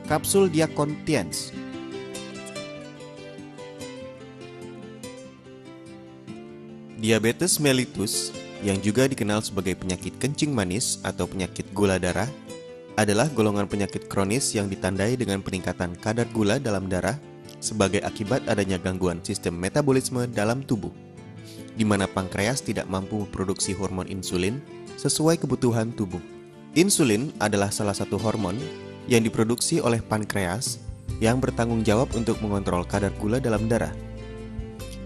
Kapsul Diacontians. Diabetes mellitus, yang juga dikenal sebagai penyakit kencing manis atau penyakit gula darah, adalah golongan penyakit kronis yang ditandai dengan peningkatan kadar gula dalam darah sebagai akibat adanya gangguan sistem metabolisme dalam tubuh, di mana pankreas tidak mampu memproduksi hormon insulin sesuai kebutuhan tubuh. Insulin adalah salah satu hormon yang diproduksi oleh pankreas yang bertanggung jawab untuk mengontrol kadar gula dalam darah.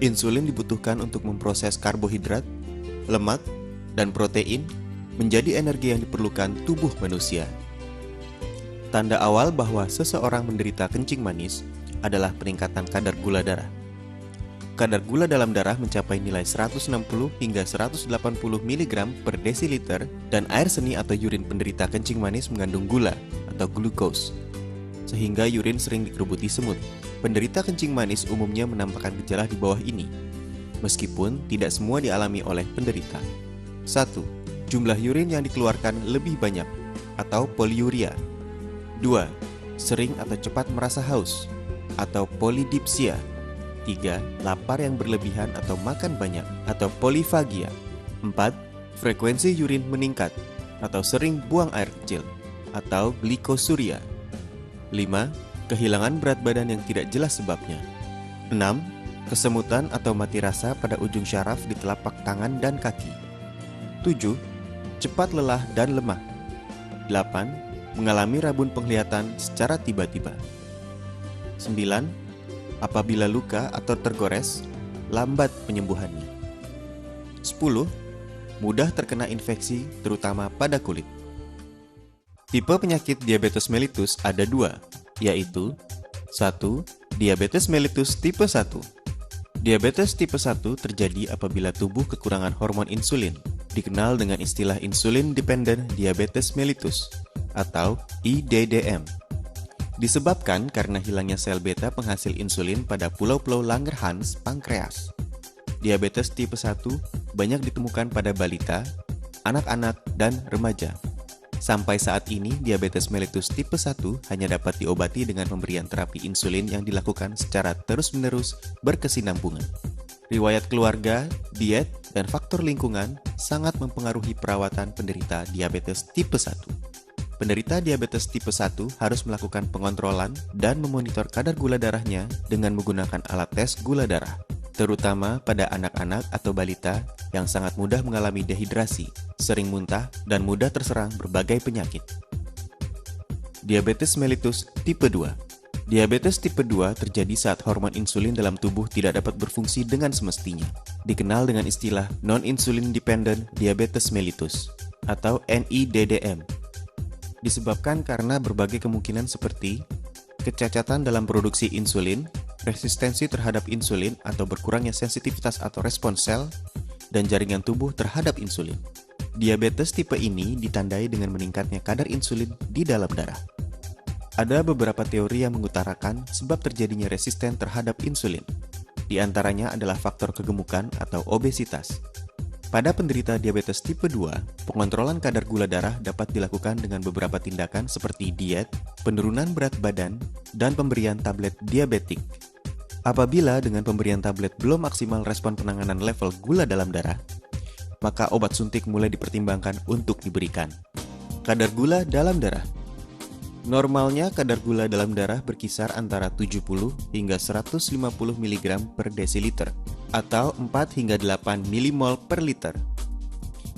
Insulin dibutuhkan untuk memproses karbohidrat, lemak, dan protein menjadi energi yang diperlukan tubuh manusia. Tanda awal bahwa seseorang menderita kencing manis adalah peningkatan kadar gula darah. Kadar gula dalam darah mencapai nilai 160 hingga 180 mg per desiliter dan air seni atau yurin penderita kencing manis mengandung gula atau glukos, sehingga yurin sering dikerubuti semut. Penderita kencing manis umumnya menampakkan gejala di bawah ini, meskipun tidak semua dialami oleh penderita. 1. Jumlah yurin yang dikeluarkan lebih banyak atau poliuria. 2. Sering atau cepat merasa haus atau polidipsia. 3. Lapar yang berlebihan atau makan banyak atau polifagia. 4. Frekuensi yurin meningkat atau sering buang air kecil atau glikosuria. 5. Kehilangan berat badan yang tidak jelas sebabnya. 6. Kesemutan atau mati rasa pada ujung syaraf di telapak tangan dan kaki. 7. Cepat lelah dan lemah. 8. Mengalami rabun penglihatan secara tiba-tiba. 9. Apabila luka atau tergores, lambat penyembuhannya. 10. Mudah terkena infeksi, terutama pada kulit. Tipe penyakit diabetes mellitus ada dua, yaitu 1. Diabetes mellitus tipe 1. Diabetes tipe 1 terjadi apabila tubuh kekurangan hormon insulin, dikenal dengan istilah insulin dependent diabetes mellitus atau IDDM. Disebabkan karena hilangnya sel beta penghasil insulin pada pulau-pulau Langerhans pankreas. Diabetes tipe 1 banyak ditemukan pada balita, anak-anak, dan remaja. Sampai saat ini, diabetes mellitus tipe 1 hanya dapat diobati dengan pemberian terapi insulin yang dilakukan secara terus-menerus berkesinambungan. Riwayat keluarga, diet, dan faktor lingkungan sangat mempengaruhi perawatan penderita diabetes tipe 1. Penderita diabetes tipe 1 harus melakukan pengontrolan dan memonitor kadar gula darahnya dengan menggunakan alat tes gula darah, terutama pada anak-anak atau balita yang sangat mudah mengalami dehidrasi, sering muntah, dan mudah terserang berbagai penyakit. Diabetes mellitus tipe 2. Diabetes tipe 2 terjadi saat hormon insulin dalam tubuh tidak dapat berfungsi dengan semestinya, dikenal dengan istilah non-insulin dependent diabetes mellitus atau NIDDM. Disebabkan karena berbagai kemungkinan seperti kecacatan dalam produksi insulin, resistensi terhadap insulin atau berkurangnya sensitivitas atau respons sel, dan jaringan tubuh terhadap insulin. Diabetes tipe ini ditandai dengan meningkatnya kadar insulin di dalam darah. Ada beberapa teori yang mengutarakan sebab terjadinya resisten terhadap insulin. Di antaranya adalah faktor kegemukan atau obesitas. Pada penderita diabetes tipe 2, pengontrolan kadar gula darah dapat dilakukan dengan beberapa tindakan seperti diet, penurunan berat badan, dan pemberian tablet diabetik. Apabila dengan pemberian tablet belum maksimal respon penanganan level gula dalam darah, maka obat suntik mulai dipertimbangkan untuk diberikan. Kadar gula dalam darah. Normalnya kadar gula dalam darah berkisar antara 70 hingga 150 mg per desiliter atau 4 hingga 8 milimol per liter,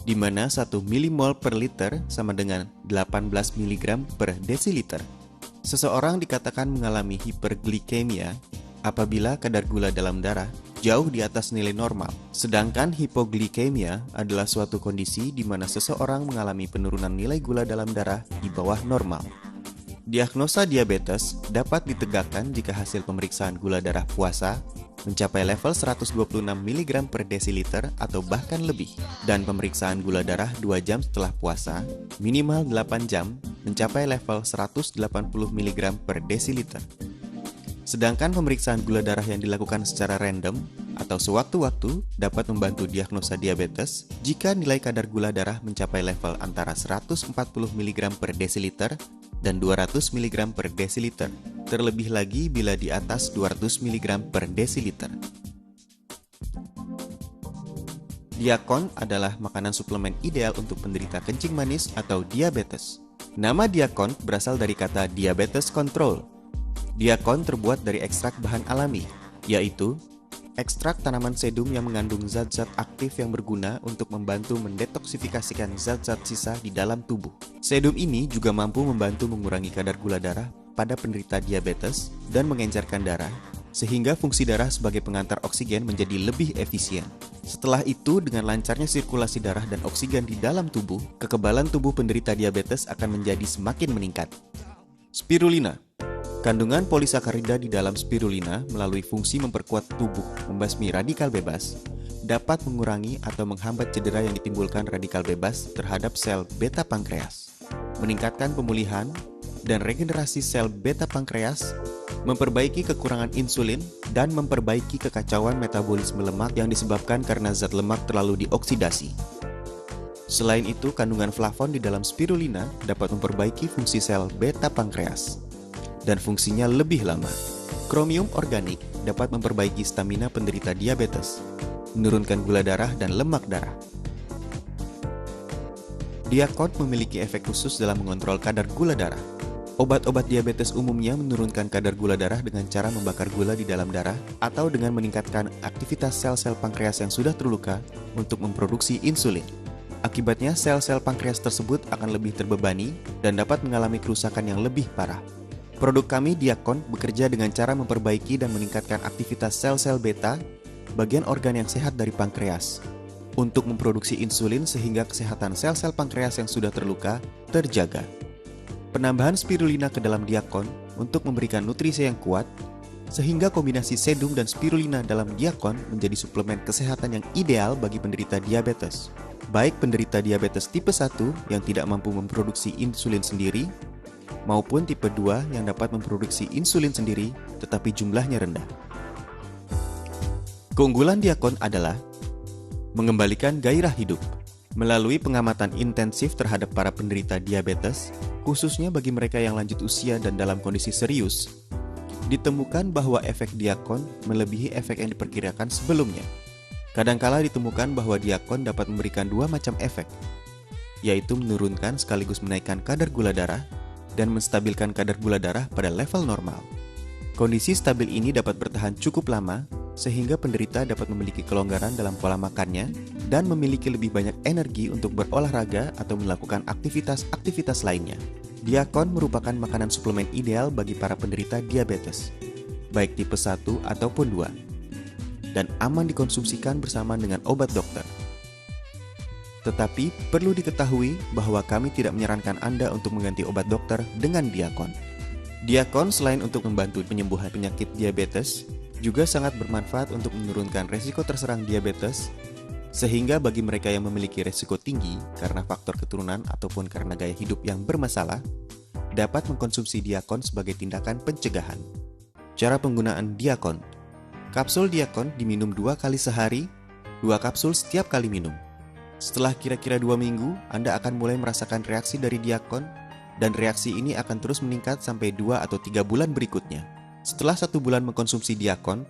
di mana 1 milimol per liter sama dengan 18 mg per desiliter. Seseorang dikatakan mengalami hiperglikemia apabila kadar gula dalam darah jauh di atas nilai normal. Sedangkan hipoglikemia adalah suatu kondisi di mana seseorang mengalami penurunan nilai gula dalam darah di bawah normal. Diagnosa diabetes dapat ditegakkan jika hasil pemeriksaan gula darah puasa mencapai level 126 mg per desiliter atau bahkan lebih, dan pemeriksaan gula darah 2 jam setelah puasa minimal 8 jam mencapai level 180 mg per desiliter. Sedangkan pemeriksaan gula darah yang dilakukan secara random atau sewaktu-waktu dapat membantu diagnosa diabetes jika nilai kadar gula darah mencapai level antara 140 mg per desiliter dan 200 mg per desiliter. Terlebih lagi bila di atas 200 mg per desiliter. Diakon adalah makanan suplemen ideal untuk penderita kencing manis atau diabetes. Nama Diakon berasal dari kata diabetes control. Diakon terbuat dari ekstrak bahan alami, yaitu ekstrak tanaman sedum yang mengandung zat-zat aktif yang berguna untuk membantu mendetoksifikasikan zat-zat sisa di dalam tubuh. Sedum ini juga mampu membantu mengurangi kadar gula darah pada penderita diabetes dan mengencerkan darah, sehingga fungsi darah sebagai pengantar oksigen menjadi lebih efisien. Setelah itu, dengan lancarnya sirkulasi darah dan oksigen di dalam tubuh, kekebalan tubuh penderita diabetes akan menjadi semakin meningkat. Spirulina. Kandungan polisakarida di dalam spirulina melalui fungsi memperkuat tubuh membasmi radikal bebas, dapat mengurangi atau menghambat cedera yang ditimbulkan radikal bebas terhadap sel beta pankreas, meningkatkan pemulihan dan regenerasi sel beta pankreas, memperbaiki kekurangan insulin, dan memperbaiki kekacauan metabolisme lemak yang disebabkan karena zat lemak terlalu dioksidasi. Selain itu, kandungan flavon di dalam spirulina dapat memperbaiki fungsi sel beta pankreas dan fungsinya lebih lama. Kromium organik dapat memperbaiki stamina penderita diabetes, menurunkan gula darah dan lemak darah. Diakon memiliki efek khusus dalam mengontrol kadar gula darah. Obat-obat diabetes umumnya menurunkan kadar gula darah dengan cara membakar gula di dalam darah atau dengan meningkatkan aktivitas sel-sel pankreas yang sudah terluka untuk memproduksi insulin. Akibatnya, sel-sel pankreas tersebut akan lebih terbebani dan dapat mengalami kerusakan yang lebih parah. Produk kami, Diakon, bekerja dengan cara memperbaiki dan meningkatkan aktivitas sel-sel beta, bagian organ yang sehat dari pankreas, untuk memproduksi insulin sehingga kesehatan sel-sel pankreas yang sudah terluka terjaga. Penambahan spirulina ke dalam Diakon untuk memberikan nutrisi yang kuat, sehingga kombinasi sedum dan spirulina dalam Diakon menjadi suplemen kesehatan yang ideal bagi penderita diabetes. Baik penderita diabetes tipe 1 yang tidak mampu memproduksi insulin sendiri, maupun tipe 2 yang dapat memproduksi insulin sendiri tetapi jumlahnya rendah. Keunggulan Diakon adalah mengembalikan gairah hidup. Melalui pengamatan intensif terhadap para penderita diabetes, khususnya bagi mereka yang lanjut usia dan dalam kondisi serius, ditemukan bahwa efek Diakon melebihi efek yang diperkirakan sebelumnya. Kadangkala ditemukan bahwa Diakon dapat memberikan dua macam efek, yaitu menurunkan sekaligus menaikkan kadar gula darah dan menstabilkan kadar gula darah pada level normal. Kondisi stabil ini dapat bertahan cukup lama, sehingga penderita dapat memiliki kelonggaran dalam pola makannya dan memiliki lebih banyak energi untuk berolahraga atau melakukan aktivitas-aktivitas lainnya. Diakon merupakan makanan suplemen ideal bagi para penderita diabetes, baik tipe 1 ataupun 2, dan aman dikonsumsikan bersama dengan obat dokter. Tetapi perlu diketahui bahwa kami tidak menyarankan Anda untuk mengganti obat dokter dengan Diakon. Diakon selain untuk membantu penyembuhan penyakit diabetes, juga sangat bermanfaat untuk menurunkan resiko terserang diabetes, sehingga bagi mereka yang memiliki resiko tinggi karena faktor keturunan ataupun karena gaya hidup yang bermasalah, dapat mengkonsumsi Diakon sebagai tindakan pencegahan. Cara penggunaan Diakon. Kapsul Diakon diminum 2 kali sehari, 2 kapsul setiap kali minum. Setelah kira-kira 2 minggu, Anda akan mulai merasakan reaksi dari Diakon, dan reaksi ini akan terus meningkat sampai 2 atau 3 bulan berikutnya. Setelah 1 bulan mengkonsumsi Diakon,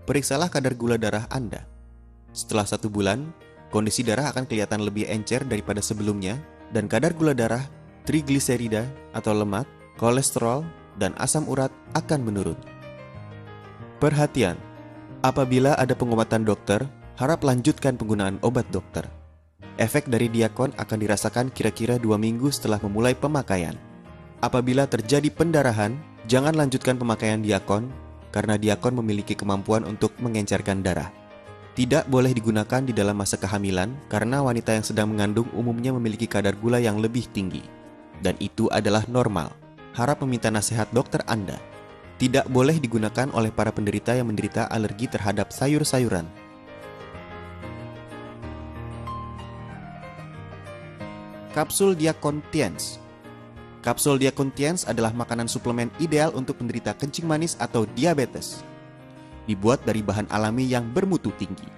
periksalah kadar gula darah Anda. Setelah 1 bulan, kondisi darah akan kelihatan lebih encer daripada sebelumnya, dan kadar gula darah, trigliserida atau lemak, kolesterol, dan asam urat akan menurun. Perhatian, apabila ada pengobatan dokter, harap lanjutkan penggunaan obat dokter. Efek dari Diakon akan dirasakan kira-kira 2 minggu setelah memulai pemakaian. Apabila terjadi pendarahan, jangan lanjutkan pemakaian Diakon, karena Diakon memiliki kemampuan untuk mengencerkan darah. Tidak boleh digunakan di dalam masa kehamilan, karena wanita yang sedang mengandung umumnya memiliki kadar gula yang lebih tinggi. Dan itu adalah normal. Harap meminta nasihat dokter Anda. Tidak boleh digunakan oleh para penderita yang menderita alergi terhadap sayur-sayuran. Kapsul Diakon Tiens. Kapsul Diakon Tiens adalah makanan suplemen ideal untuk penderita kencing manis atau diabetes. Dibuat dari bahan alami yang bermutu tinggi.